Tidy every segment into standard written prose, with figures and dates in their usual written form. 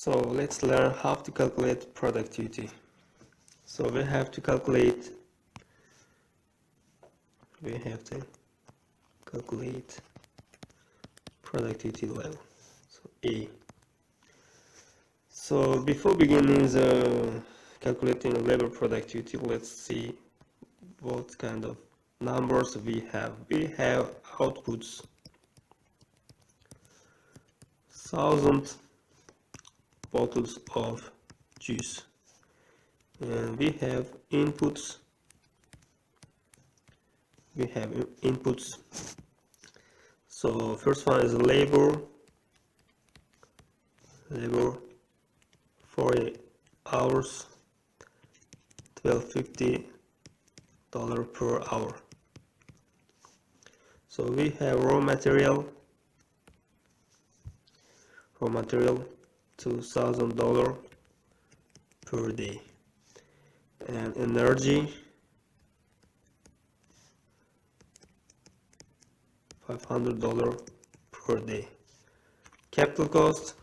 So let's learn how to calculate productivity. So we have to calculate productivity level. So A. So before beginning the calculating labor productivity, let's see what kind of numbers we have. We have outputs 1000 bottles of juice, and we have inputs. So first one is labor 40 hours, $12.50 per hour. So we have raw material $2,000 per day, and energy $500 per day. Capital cost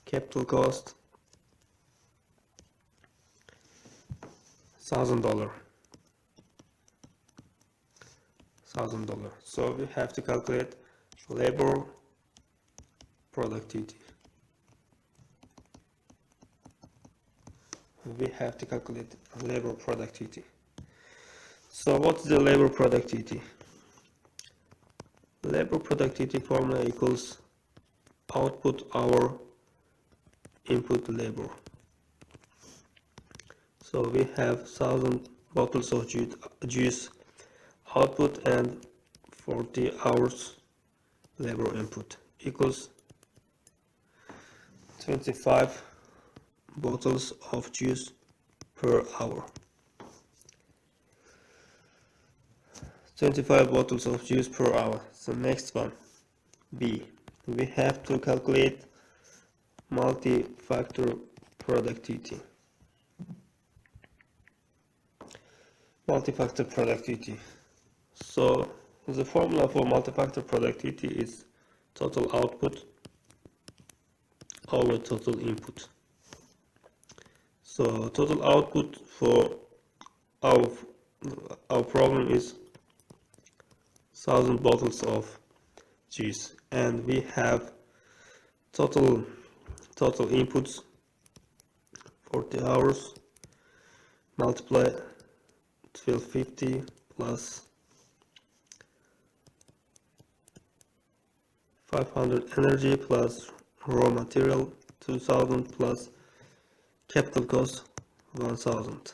$1,000. So we have to calculate labor productivity. So what's the labor productivity? Labor productivity formula equals output hour input labor. So we have 1000 bottles of juice output and 40 hours labor input equals 25 bottles of juice per hour. 25 bottles of juice per hour. So next one, B. We have to calculate multi-factor productivity. So the formula for multi-factor productivity is total output over total input. So total output for our problem is 1000 bottles of juice, and we have total inputs 40 hours multiply 1250 plus 500 energy plus raw material 2000 plus capital cost 1000.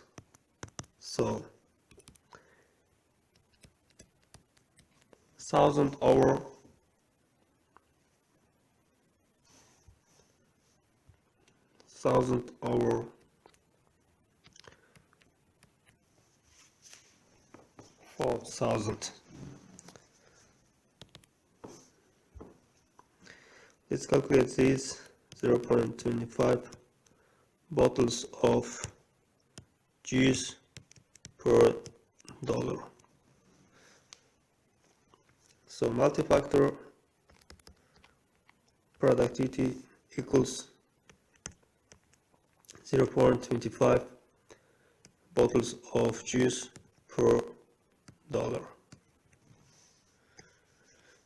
So 1000 over 4000. Let's calculate this. 0.25 bottles of juice per dollar. So multi-factor productivity equals 0.25 bottles of juice per dollar.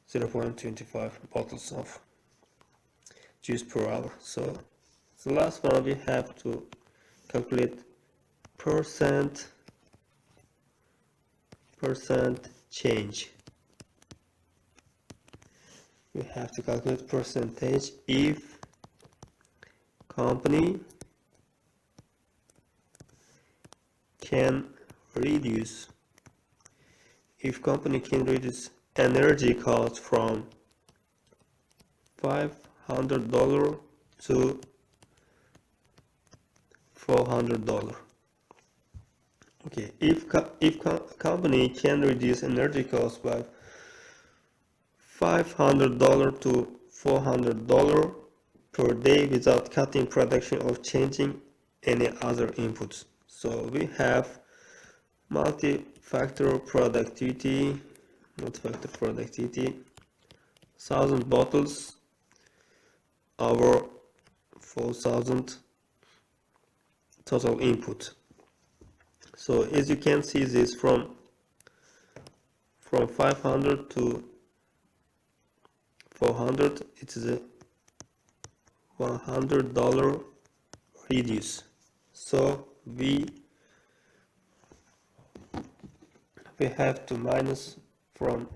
0.25 bottles of juice per hour. So the last one, we have to calculate percent change. We have to calculate percentage if company can reduce energy cost from $500 to $400. Okay, if company can reduce energy cost by $500 to $400 per day without cutting production or changing any other inputs. So we have multi-factor productivity, 1000 bottles over 4,000 total input. So as you can see, this from 500 to 400, it is a $100 reduce. So we have to minus from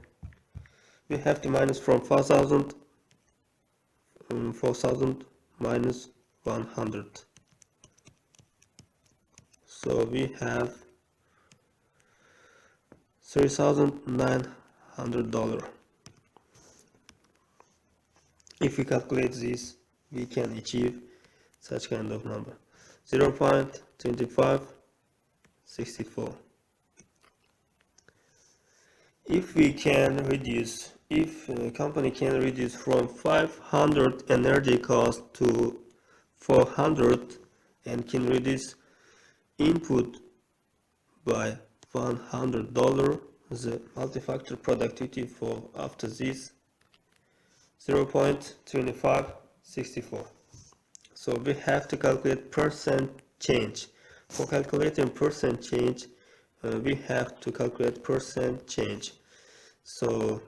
4,000 minus 100. So we have $3,900. If we calculate this, we can achieve such kind of number, 0.2564. If a company can reduce from 500 energy cost to 400 and can reduce input by $100, the multi-factor productivity for after this 0.2564. So we have to calculate percent change. For calculating percent change, we have to calculate percent change. So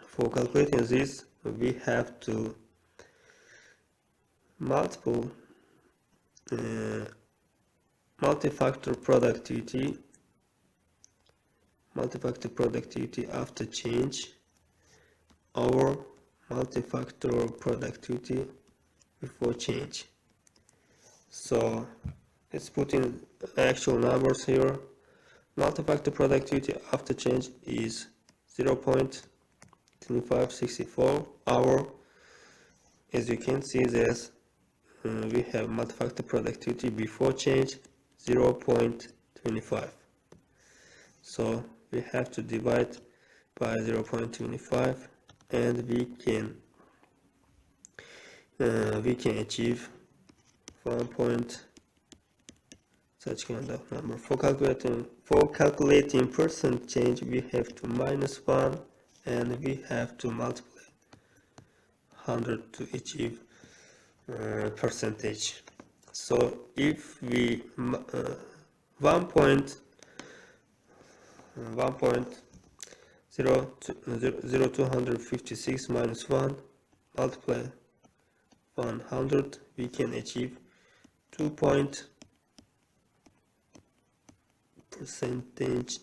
for calculating this, we have to multi-factor productivity after change over multi-factor productivity before change. So let's put in actual numbers here. Multi-factor productivity after change is 0.2564 hour. As you can see, this we have multi-factor productivity before change 0.25. So we have to divide by 0.25, and we can achieve 1 point such kind of number. For calculating percent change, we have to minus 1 and we have to multiply 100 to achieve percentage. So if we 1.0256 minus 1 multiply 100, we can achieve 2 point percentage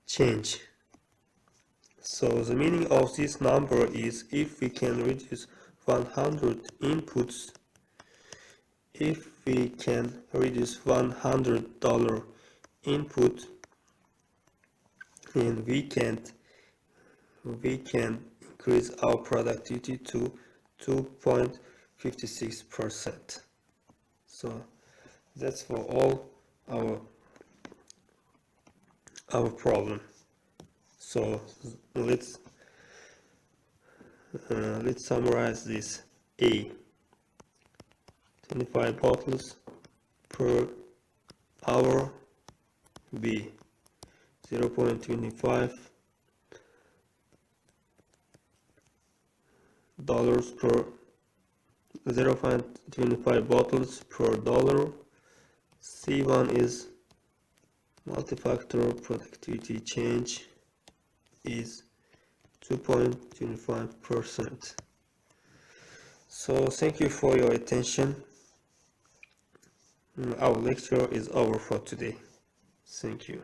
change. So the meaning of this number is, if we can reduce 100 inputs, if we can reduce $100 input, then we can increase our productivity to 2.56%. So that's for all our problem. So let's summarize this. A, 25 bottles per hour. B, 0.25 dollars per 0.25 bottles per dollar. C1 is multi-factor productivity change is 2.25%. So thank you for your attention. Our lecture is over for today. Thank you.